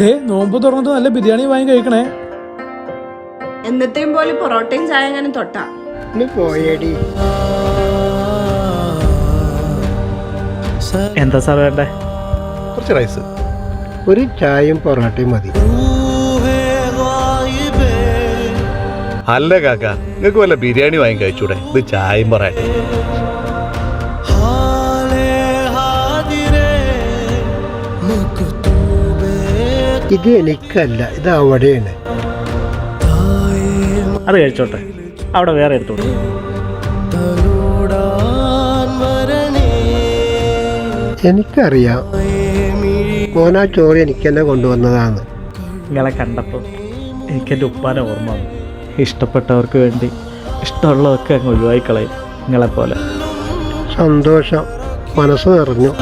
ദേ നോമ്പ് തുറന്നിട്ട് നല്ല ബിരിയാണി വാങ്ങി കഴിക്കണേ. എന്നത്തെയും പോലെ പൊറോട്ടയും ചായ എങ്ങനെ തൊട്ടാ പോയേടി. എന്താ സാർ വേണ്ടേ? കുറച്ച് റൈസ്, ഒരു ചായയും പൊറോട്ടയും മതി. അല്ല കാക്ക, നിങ്ങൾക്ക് വല്ല ബിരിയാണി വാങ്ങി കഴിച്ചൂടെ? ഇത് ചായയും പറയട്ടെ. ഇത് എനിക്കല്ല, ഇത് അവിടെയാണ്. അത് കഴിച്ചോട്ടെ, അവിടെ വേറെ എടുത്തോട്ടെ. എനിക്കറിയാം മോനാ ചോറ് എനിക്ക് തന്നെ കൊണ്ടുവന്നതാണ്. നിങ്ങളെ കണ്ടപ്പോൾ എനിക്കെൻ്റെ ഉപ്പാനെ ഓർമ്മ വന്നു. ഇഷ്ടപ്പെട്ടവർക്ക് വേണ്ടി ഇഷ്ടമുള്ളതൊക്കെ അങ്ങ് ഒഴിവായിക്കളയും നിങ്ങളെപ്പോലെ. സന്തോഷം, മനസ്സ് നിറഞ്ഞു.